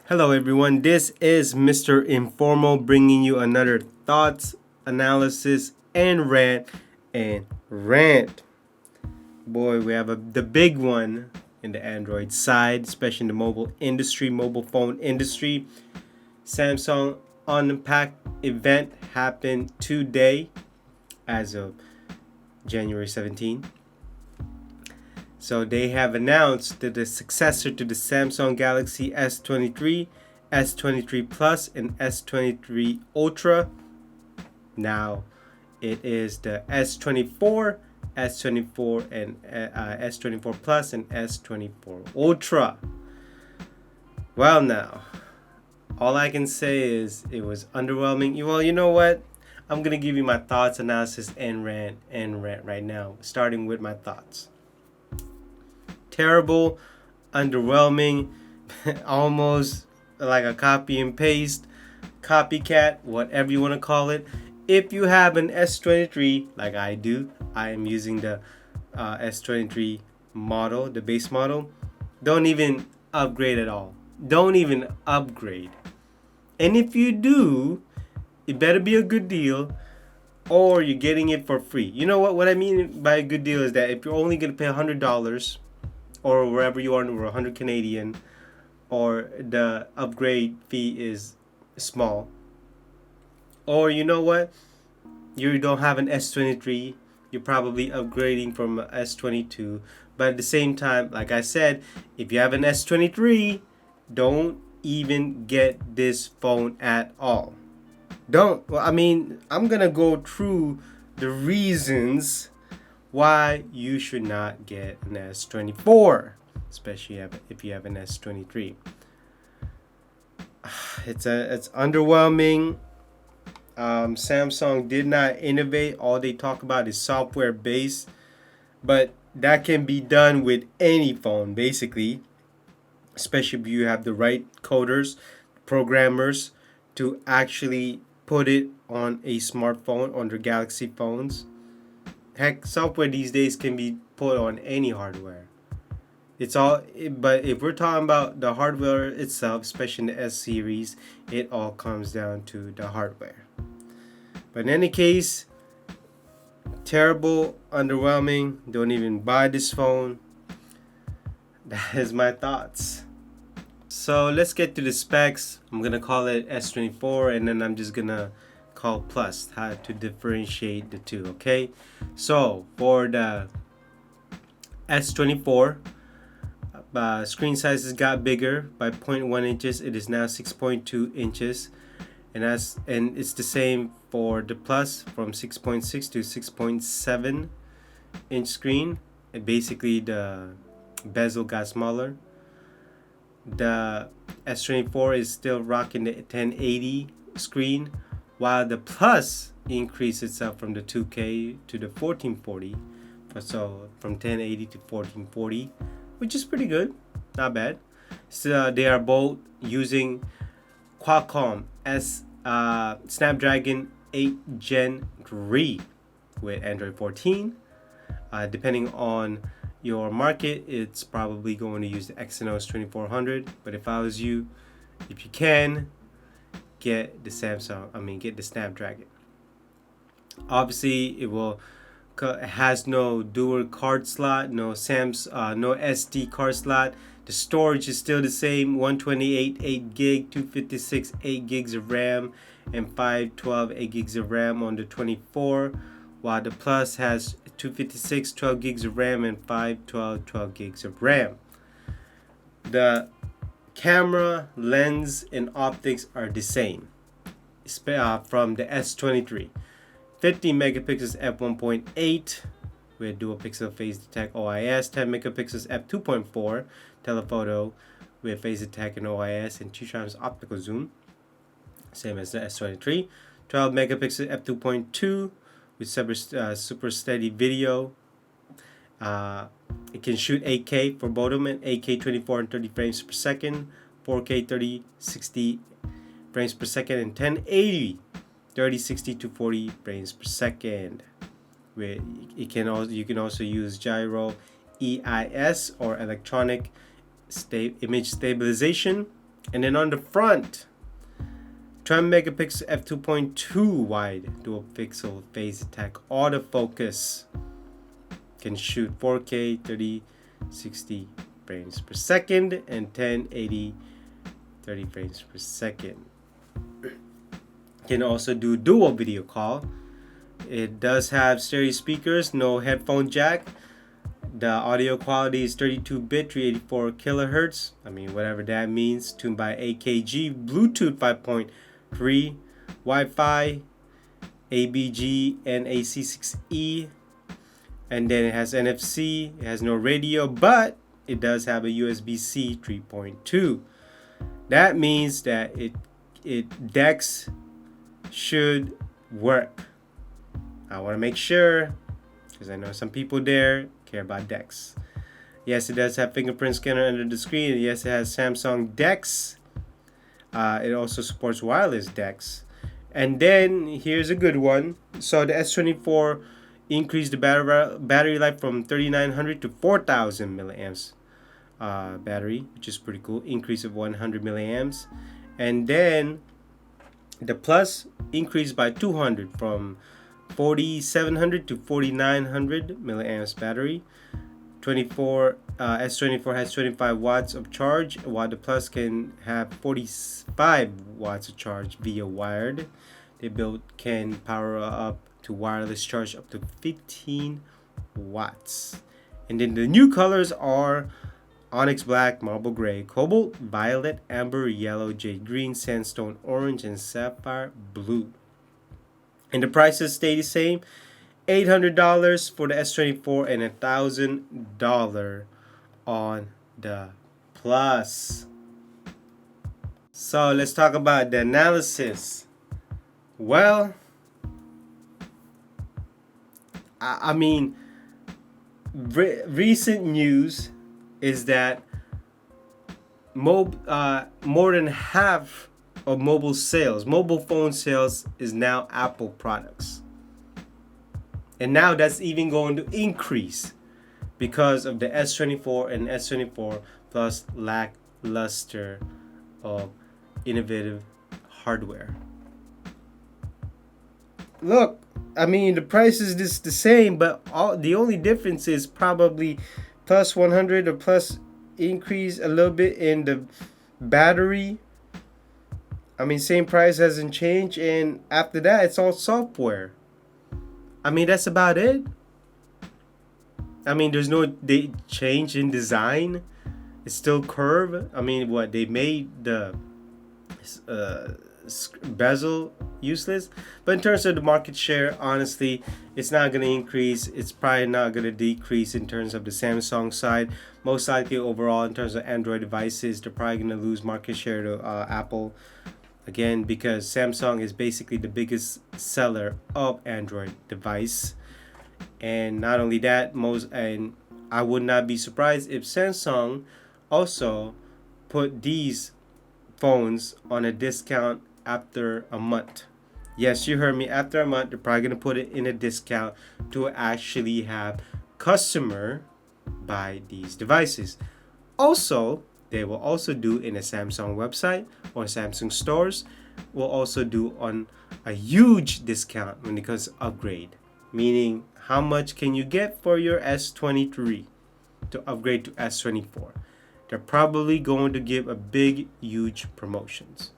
Hello, everyone. This is Mr. Informal bringing you another thoughts, analysis, and rant. Boy, we have the big one in the Android side, especially in the mobile phone industry. Samsung Unpacked event happened today as of January 17th. So they have announced that the successor to the Samsung Galaxy S23, S23 Plus, and S23 Ultra. Now it is the S24, S24, and S24 Plus, and S24 Ultra. Well, now all I can say is it was underwhelming. Well, you know what? I'm gonna give you my thoughts, analysis, and rant right now. Starting with my thoughts. Terrible, underwhelming, almost like a copy and paste, copycat, whatever you want to call it. If you have an S23, like I do, I am using the S23 model, the base model. Don't even upgrade at all. Don't even upgrade. And if you do, it better be a good deal or you're getting it for free. You know what? What I mean by a good deal is that if you're only going to pay $100 or wherever you are, or 100 Canadian, or the upgrade fee is small, or you know what, you don't have an S23, you're probably upgrading from a S22. But at the same time, like I said, if you have an S23, don't even get this phone at all. Don't. Well, I mean, I'm gonna go through the reasons why you should not get an S24, especially if you have an S23. It's underwhelming. Samsung did not innovate. All they talk about is software based, but that can be done with any phone basically, especially if you have the right coders, programmers to actually put it on a smartphone, on their Galaxy phones. Heck, software these days can be put on any hardware. But if we're talking about the hardware itself, especially in the S series, it all comes down to the hardware. But in any case, terrible, underwhelming. Don't even buy this phone. That is my thoughts. So let's get to the specs. I'm gonna call it S24, and then I'm just gonna call Plus, how to differentiate the two. Okay, so for the S24, screen sizes got bigger by 0.1 inches. It is now 6.2 inches, and it's the same for the Plus, from 6.6 to 6.7 inch screen. And basically the bezel got smaller. The S24 is still rocking the 1080 screen, while the Plus increased itself from the 2K to the 1440. So from 1080 to 1440, which is pretty good, not bad. So they are both using Qualcomm Snapdragon 8 Gen 3 with Android 14. Depending on your market, it's probably going to use the Exynos 2400. But if I was you, if you can, get the Snapdragon. Obviously, it has no dual card slot, no SD card slot. The storage is still the same: 128 8 gig, 256 8 gigs of RAM, and 512 8 gigs of RAM on the 24, while the Plus has 256 12 gigs of RAM and 512 12 gigs of RAM. The camera, lens, and optics are the same from the S23. 50 megapixels f1.8 with dual pixel phase detect OIS, 10 megapixels f2.4 telephoto with phase detect and OIS, and 2 times optical zoom, same as the S23. 12 megapixel f2.2 with super steady video. It can shoot 8K for both of them, 8K 24 and 30 frames per second, 4K 30 60 frames per second, and 1080 30 60 to 40 frames per second. You can also use gyro EIS or electronic image stabilization And then on the front, 12 megapixel f2.2 wide dual pixel phase attack autofocus. Can shoot 4K 3060 frames per second and 1080 30 frames per second. Can also do dual video call. It does have stereo speakers, no headphone jack. The audio quality is 32-bit, 384 kilohertz. I mean, whatever that means. Tuned by AKG, Bluetooth 5.3, Wi-Fi, ABG, and AC6E. And then it has NFC. It has no radio, but it does have a USB-C 3.2. That means that it DeX should work. I want to make sure, because I know some people there care about DeX. Yes, it does have fingerprint scanner under the screen. And yes, it has Samsung DeX. It also supports wireless DeX. And then here's a good one. So the S24 increased the battery life from 3900 to 4000 milliamps battery, which is pretty cool. Increase of 100 milliamps. And then the Plus increased by 200 from 4700 to 4900 milliamps battery. S24 has 25 watts of charge, while the Plus can have 45 watts of charge via wired. The build can power up to wireless charge up to 15 watts. And then the new colors are onyx black, marble gray, cobalt, violet, amber, yellow, jade green, sandstone orange, and sapphire blue. And the prices stay the same. $800 for the S24 and $1,000 on the Plus. So let's talk about the analysis. Well, I mean, recent news is that more than half of mobile phone sales is now Apple products. And now that's even going to increase because of the S24 and S24 Plus lackluster of innovative hardware. Look, I mean, the price is just the same, but the only difference is probably plus 100 or plus increase a little bit in the battery. I mean, same price hasn't changed, and after that, it's all software. I mean, that's about it. I mean, there's no change in design. It's still curved. I mean, what they made the bezel useless. But in terms of the market share, honestly, it's not going to increase. It's probably not going to decrease in terms of the Samsung side. Most likely overall, in terms of Android devices, they're probably going to lose market share to Apple. Again, because Samsung is basically the biggest seller of Android device. And not only that, I would not be surprised if Samsung also put these phones on a discount after a month. Yes, you heard me. After a month, they're probably going to put it in a discount to actually have customer buy these devices. Also, they will also do in a Samsung website or Samsung stores. Will also do on a huge discount when it comes to upgrade. Meaning, how much can you get for your S23 to upgrade to S24? They're probably going to give a big, huge promotions.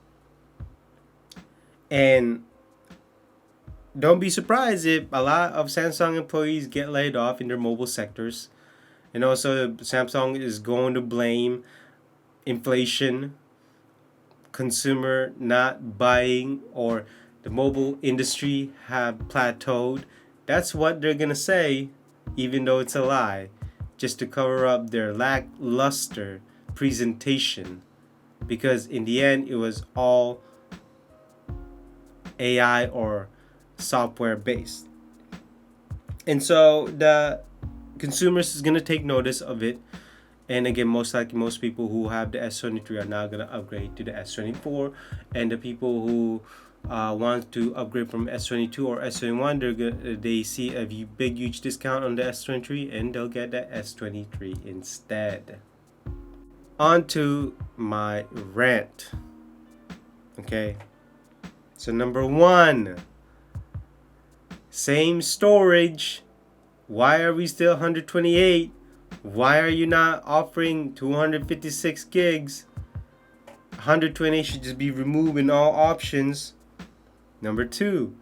And don't be surprised if a lot of Samsung employees get laid off in their mobile sectors. And also, Samsung is going to blame inflation, consumer not buying, or the mobile industry have plateaued. That's what they're going to say, even though it's a lie, just to cover up their lackluster presentation. Because in the end, it was all AI or software based. And so the consumers is going to take notice of it. And again, most likely most people who have the S23 are now going to upgrade to the S24. And the people who want to upgrade from S22 or S21, they see a big, huge discount on the S23 and they'll get the S23 instead. On to my rant. Okay. So number 1, same storage. Why are we still 128? Why are you not offering 256 gigs? 128 should just be removed in all options. Number 2,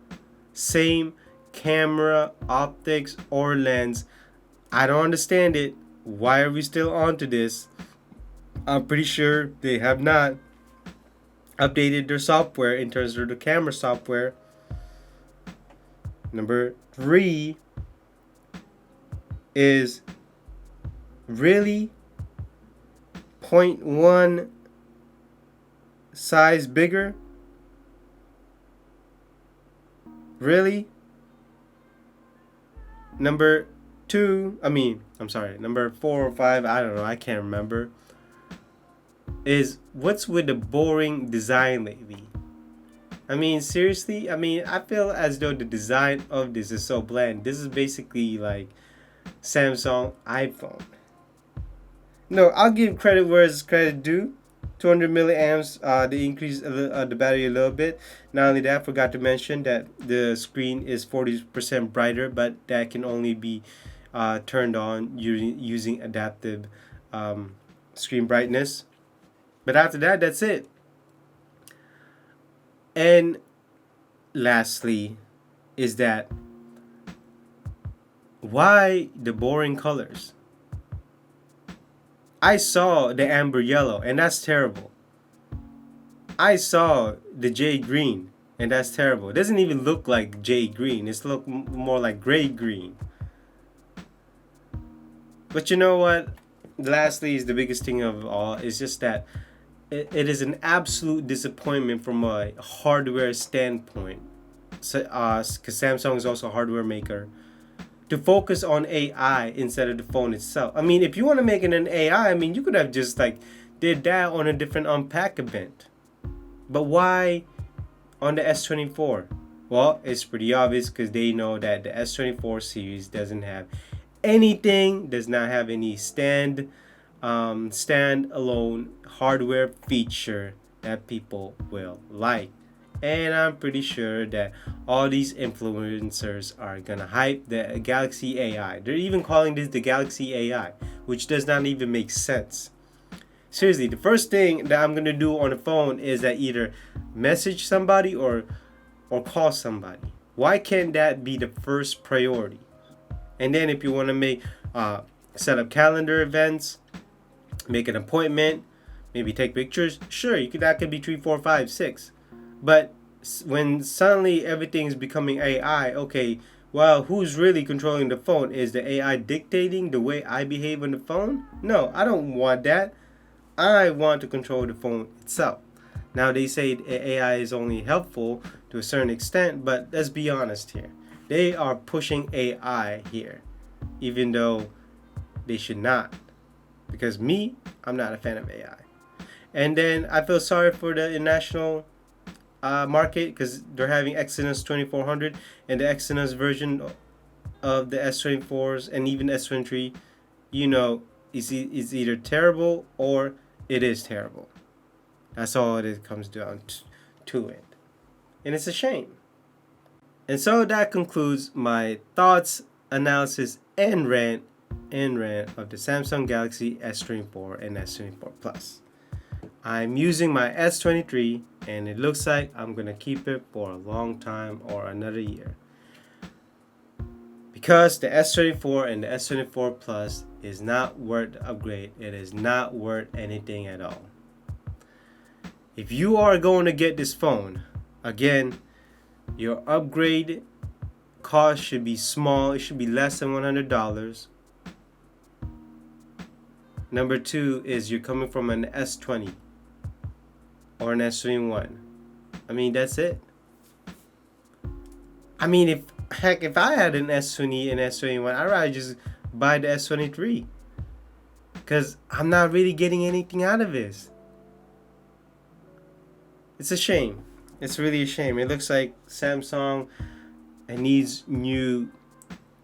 same camera, optics, or lens. I don't understand it. Why are we still on to this? I'm pretty sure they have not updated their software in terms of the camera software. Number 3 is really 0.1 size bigger? Really? Number 4 or 5, I don't know, I can't remember, is what's with the boring design lately? I mean, seriously? I mean, I feel as though the design of this is so bland. This is basically like Samsung iPhone. No, I'll give credit where it's credit due. 200 milliamps, they increased the battery a little bit. Not only that, I forgot to mention that the screen is 40% brighter, but that can only be turned on using adaptive screen brightness. But after that, that's it. And lastly, is that why the boring colors? I saw the amber yellow, and that's terrible. I saw the jade green, and that's terrible. It doesn't even look like jade green. It's look more like gray green. But you know what? Lastly, is the biggest thing of all is just that it is an absolute disappointment from a hardware standpoint. So, because Samsung is also a hardware maker, to focus on AI instead of the phone itself. I mean, if you want to make it an AI, I mean, you could have just like did that on a different unpack event. But why on the S24? Well, it's pretty obvious because they know that the S24 series doesn't have anything, does not have any standalone hardware feature that people will like. And I'm pretty sure that all these influencers are gonna hype the Galaxy AI. They're even calling this the Galaxy AI, which does not even make sense. Seriously, the first thing that I'm gonna do on the phone is that either message somebody or call somebody. Why can't that be the first priority? And then if you want to make set up calendar events, make an appointment, maybe take pictures, sure, that could be 3, 4, 5, 6. But when suddenly everything's becoming AI, okay, well, who's really controlling the phone? Is the AI dictating the way I behave on the phone? No, I don't want that. I want to control the phone itself. Now, they say AI is only helpful to a certain extent, but let's be honest here. They are pushing AI here, even though they should not. Because I'm not a fan of AI. And then I feel sorry for the international market because they're having Exynos 2400 and the Exynos version of the S24s and even S23, is either terrible or it is terrible. That's all it comes down to it. And it's a shame. And so that concludes my thoughts, analysis, and rant of the Samsung Galaxy S24 and S24 Plus. I'm using my S23 and it looks like I'm going to keep it for a long time or another year. Because the S24 and the S24 Plus is not worth the upgrade. It is not worth anything at all. If you are going to get this phone, again, your upgrade cost should be small. It should be less than $100. Number 2 is you're coming from an S20 or an S21. I mean, that's it. I mean, if I had an S20 and S21, I'd rather just buy the S23 because I'm not really getting anything out of this. It's a shame. It's really a shame. It looks like Samsung needs new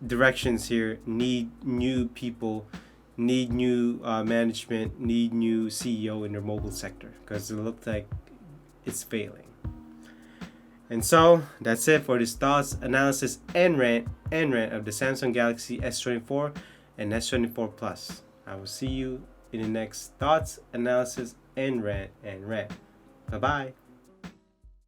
directions here, need new people need new management, need new CEO in their mobile sector because it looks like it's failing. And so that's it for this thoughts, analysis, and rant of the Samsung Galaxy S24 and S24 Plus. I will see you in the next thoughts, analysis, and rant. Bye bye.